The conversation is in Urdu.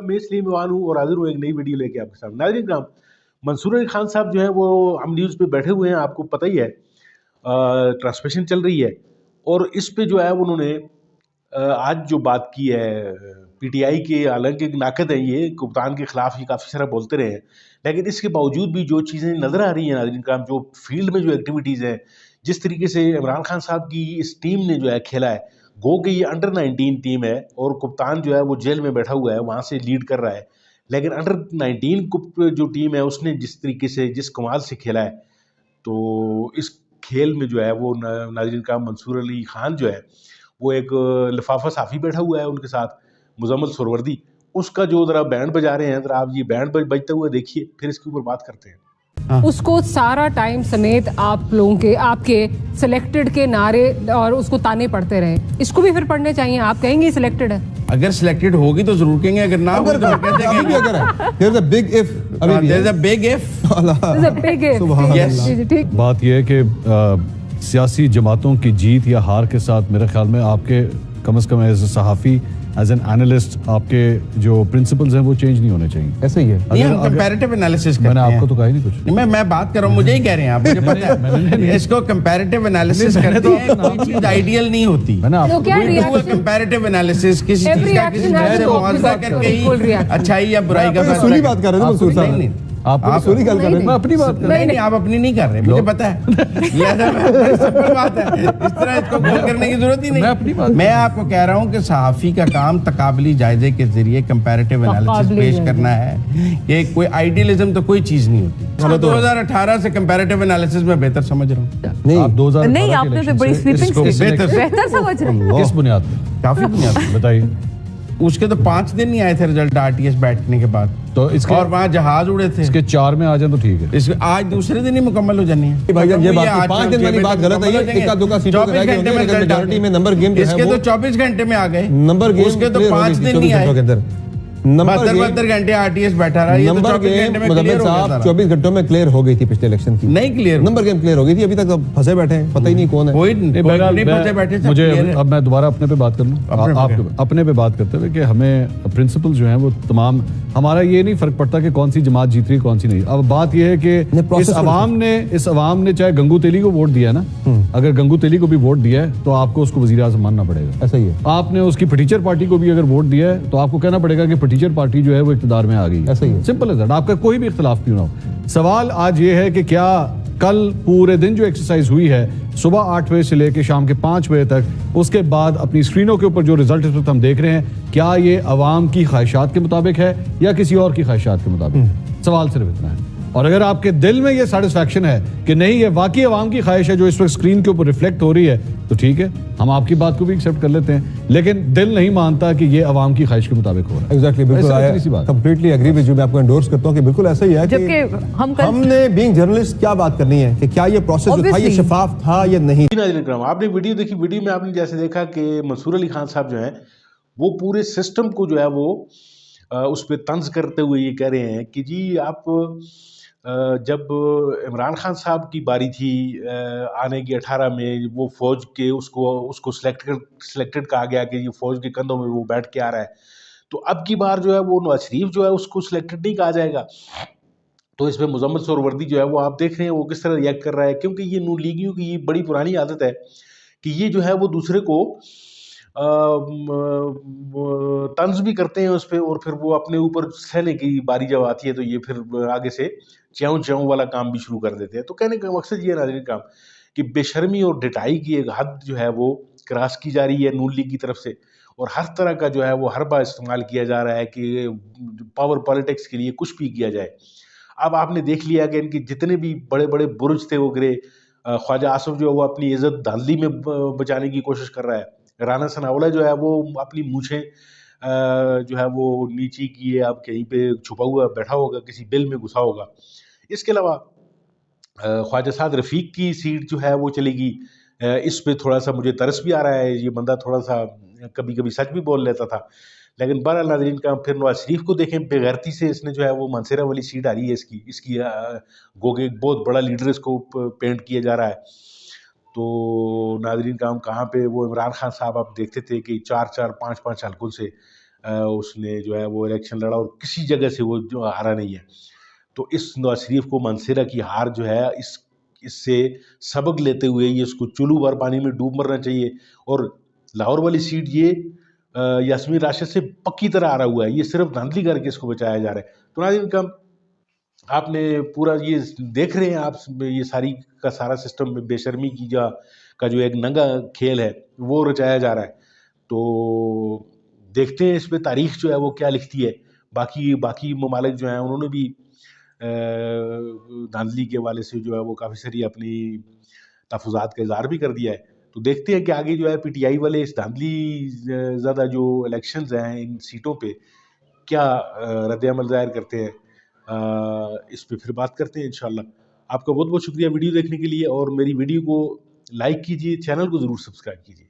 میں اس لیے میوان ہوں اور حاضر ہوں ایک نئی ویڈیو لے کے آپ کے سامنے. ناظرین کرام، منصور علی خان صاحب جو ہیں وہ ہم نیوز پہ بیٹھے ہوئے ہیں، آپ کو پتہ ہی ہے ٹرانسمیشن چل رہی ہے، اور اس پہ جو ہے انہوں نے آج جو بات کی ہے پی ٹی آئی کے، حالانکہ ناقد ہیں یہ کپتان کے خلاف یہ کافی سارا بولتے رہے ہیں، لیکن اس کے باوجود بھی جو چیزیں نظر آ رہی ہیں ناظرین کرام، جو فیلڈ میں جو ایکٹیویٹیز ہیں، جس طریقے سے عمران خان صاحب کی اس ٹیم نے جو ہے کھیلا ہے، گو کہ یہ انڈر 19 ٹیم ہے اور کپتان جو ہے وہ جیل میں بیٹھا ہوا ہے، وہاں سے لیڈ کر رہا ہے، لیکن انڈر 19 جو ٹیم ہے اس نے جس طریقے سے جس کمال سے کھیلا ہے، تو اس کھیل میں جو ہے وہ ناظرین کا منصور علی خان جو ہے وہ ایک لفافہ صافی بیٹھا ہوا ہے ان کے ساتھ، مزمل سروردی، اس کا جو ذرا بینڈ بجا رہے ہیں، ذرا آپ یہ بینڈ بجتے ہوئے دیکھیے، پھر اس کے اوپر بات کرتے ہیں. اس کو سارا ٹائم سمیت آپ لوگوں کے، آپ کے سلیکٹڈ کے نعرے اور اس کو تانے پڑتے رہے، اس کو بھی پھر پڑھنے چاہیے. آپ کہیں گے سلیکٹڈ ہے؟ اگر سلیکٹڈ ہوگی تو ضرور کہیں گے، اگر نہ ہوگی تو کیسے کہیں گے؟ There's a big if. There's a big if. There's a big if. ٹھیک. بات یہ ہے کہ سیاسی جماعتوں کی جیت یا ہار کے ساتھ میرے خیال میں آپ کے کم از کم ایز اے صحافی، ایز این اینالسٹ، آپ کے جو پرنسپلز ہیں وہ چینج نہیں ہونے چاہیے. ایسا ہی ہے. نہیں، ہم کمپیریٹیو انالیسس کرتے ہیں. میں نے آپ کو تو کہا ہی نہیں کچھ. میں بات کر رہا ہوں، مجھے ہی کہہ رہے ہیں آپ، مجھے پتہ ہے اس کو کمپیریٹیو انالیسس کرتے ہیں. کوئی چیز آئیڈیل نہیں ہوتی. کمپیریٹیو انالیسس کسی چیز کا کسی چیز سے موازنہ کر کے ہی اچھائی یا برائی کا فیصلہ. سونی بات کر رہے تھے منصور صاحب. آپ سونی گل کر رہے ہیں، میں اپنی بات کر رہا ہوں. نہیں، آپ اپنی نہیں کر رہے، مجھے پتہ ہے. سمپل بات ہے، اس طرح اس کو گول کرنے کی ضرورت ہی نہیں. میں آپ کو کہہ رہا ہوں کہ صحافی کا کام تقابلی جائزے کے ذریعے کمپیریٹیو انالیسس پیش کرنا ہے. یہ کوئی آئیڈیلزم تو کوئی چیز نہیں ہوتی. 2018 سے کمپیریٹیو انالیسس میں بہتر سمجھ رہا ہوں. نہیں، آپ نے تو بڑی سویپنگ بہتر سمجھ رہے ہیں. کس بنیاد پہ؟ کافی بنیاد پہ. بتائیے. اس کے تو 5 دن نہیں آئے تھے رزلٹ آر ٹی ایس بیٹھنے کے بعد، تو اس کے اور وہاں جہاز اڑے تھے. اس کے 4 میں آ جائیں تو ٹھیک ہے. اس آج دوسرے دن ہی مکمل ہو جانی ہے. بھائی جان یہ بات 5 دن والی بات غلط ہے. یہ ایک دو کا سیٹوں پہ رہ گئے ہیں، لیکن میجارٹی میں نمبر گیم جو ہے اس کے تو 24 گھنٹے میں آ گئے. نمبر گیم اس کے تو 5 دن نہیں آئے. 72 گھنٹے آر ٹی ایس بیٹھا رہا. یہ تو 24 گھنٹے میں کلیئر ہو گیا. 24 گھنٹوں میں کلیئر ہو گئی تھی پچھلے الیکشن کی. نہیں کلیئر، نمبر گیم کلیئر ہو گئی تھی. ابھی تک پھنسے بیٹھے ہیں، پتہ ہی نہیں کون ہے. کوئی نہیں پھنسے بیٹھے. مجھے اب میں دوبارہ اپنے پہ بات کر لوں. آپ اپنے پہ بات کرتے ہوئے کہ ہمیں پرنسپل جو ہیں وہ تمام، ہمارا یہ نہیں فرق پڑتا کہ کون سی جماعت جیت رہی ہے کون سی نہیں. اب بات یہ ہے کہ اس عوام نے چاہے گنگو تیلی کو ووٹ دیا نا، اگر گنگو تیلی کو بھی ووٹ دیا ہے تو آپ کو اس کو وزیر اعظم ماننا پڑے گا. ایسا ہی ہے. آپ نے اس کی پٹیچر پارٹی کو بھی اگر ووٹ دیا ہے تو آپ کو کہنا پڑے گا کہ پٹیچر پارٹی جو ہے وہ اقتدار میں آ گئی. ایسا ہی ہے. سمپل ہے دیٹ. آپ کا کوئی بھی اختلاف کیوں نہ ہو. سوال آج یہ ہے کہ کیا کل پورے دن جو ایکسرسائز ہوئی ہے صبح 8 بجے سے لے کے شام کے 5 بجے تک، اس کے بعد اپنی اسکرینوں کے اوپر جو رزلٹ اس وقت ہم دیکھ رہے ہیں، کیا یہ عوام کی خواہشات کے مطابق ہے یا کسی اور کی خواہشات کے مطابق؟ سوال صرف اتنا ہے. اور اگر آپ کے دل میں یہ سیٹسفیکشن ہے کہ نہیں یہ واقعی عوام کی خواہش ہے جو اس وقت اسکرین کے اوپر ریفلیکٹ ہو رہی ہے تو ٹھیک ہے، ہم آپ کی بات کو بھی ایکسیپٹ کر لیتے ہیں، لیکن دل نہیں مانتا کہ یہ عوام کی خواہش کے مطابق ہو رہا ہے. ایگزیکٹلی، بالکل کمپلیٹلی ایگری ود یو. میں آپ کو انڈورس کرتا ہوں کہ بالکل ایسا ہی ہے کہ ہم نے بینگ جرنلسٹ کیا بات کرنی ہے کہ کیا یہ پروسیس جو تھا یہ شفاف تھا یا نہیں. ناظرین کرام، آپ نے ویڈیو دیکھی، ویڈیو میں آپ نے جیسے دیکھا کہ منصور علی خان صاحب جو ہیں وہ پورے سسٹم کو جو ہے وہ اس پہ طنز کرتے ہوئے یہ کہہ رہے ہیں کہ جی آپ جب عمران خان صاحب کی باری تھی آنے کی 18 میں، وہ فوج کے اس کو سلیکٹڈ کہا گیا کہ یہ فوج کے کندھوں میں وہ بیٹھ کے آ رہا ہے، تو اب کی بار جو ہے وہ نواز شریف جو ہے اس کو سلیکٹڈ نہیں کہا جائے گا. تو اس پہ مزمل سروردی جو ہے وہ آپ دیکھ رہے ہیں وہ کس طرح ریئیکٹ کر رہا ہے، کیونکہ یہ نون لیگیوں کی یہ بڑی پرانی عادت ہے کہ یہ جو ہے وہ دوسرے کو طنز بھی کرتے ہیں اس پہ، اور پھر وہ اپنے اوپر سہنے کی باری جب آتی ہے تو یہ پھر آگے سے چیوں والا کام بھی شروع کر دیتے ہیں. تو کہنے کا مقصد یہ ہے ناظرین کام کہ بے شرمی اور ڈٹائی کی ایک حد جو ہے وہ کراس کی جا رہی ہے نون لیگ کی طرف سے، اور ہر طرح کا جو ہے وہ حربہ استعمال کیا جا رہا ہے کہ پاور پالیٹکس کے لیے کچھ بھی کیا جائے. اب آپ نے دیکھ لیا کہ ان کی جتنے بھی بڑے بڑے برج تھے وہ گرے. خواجہ آصف جو ہے وہ اپنی عزت دھاندلی میں بچانے کی کوشش کر رہا ہے. رانا ثناءاللہ جو ہے وہ اپنی مونچھیں جو ہے وہ نیچی کیے اب کہیں پہ چھپا ہوا بیٹھا ہوگا، کسی بل میں گھسا ہوگا. اس کے علاوہ خواجہ سعد رفیق کی سیٹ جو ہے وہ چلے گی. اس پہ تھوڑا سا مجھے ترس بھی آ رہا ہے، یہ بندہ تھوڑا سا کبھی کبھی سچ بھی بول لیتا تھا. لیکن بہرحال ناظرین کا پھر نواز شریف کو دیکھیں، بے غیرتی سے اس نے جو ہے وہ منصیرہ والی سیٹ آ رہی ہے اس کی گو کہ ایک بہت بڑا لیڈر اس کو پینٹ کیا جا رہا ہے. تو ناظرین کا ہم کہاں پہ وہ عمران خان صاحب آپ دیکھتے تھے کہ 4-4 5-5 حلقوں سے اس نے جو ہے وہ الیکشن لڑا اور کسی جگہ سے وہ جو ہارا نہیں ہے. تو اس نواز شریف کو منصیرہ کی ہار جو ہے اس سے سبق لیتے ہوئے یہ اس کو چلو بھر پانی میں ڈوب مرنا چاہیے. اور لاہور والی سیٹ یہ یاسمین راشد سے پکی طرح آ رہا ہوا ہے, یہ صرف دھاندلی کر کے اس کو بچایا جا رہا ہے. تو ناظرین کا آپ نے پورا یہ دیکھ رہے ہیں آپ یہ ساری کا سارا سسٹم بے شرمی کی کا جو ایک ننگا کھیل ہے وہ رچایا جا رہا ہے. تو دیکھتے ہیں اس پہ تاریخ جو ہے وہ کیا لکھتی ہے. باقی ممالک جو ہیں انہوں نے بھی دھاندلی کے حوالے سے جو ہے وہ کافی ساری اپنی تحفظات کا اظہار بھی کر دیا ہے. تو دیکھتے ہیں کہ آگے جو ہے پی ٹی آئی والے اس دھاندلی زیادہ جو الیکشنز ہیں ان سیٹوں پہ کیا رد عمل ظاہر کرتے ہیں. اس پہ پھر بات کرتے ہیں انشاءاللہ. آپ کا بہت بہت شکریہ ویڈیو دیکھنے کے لیے, اور میری ویڈیو کو لائک کیجیے, چینل کو ضرور سبسکرائب کیجیے.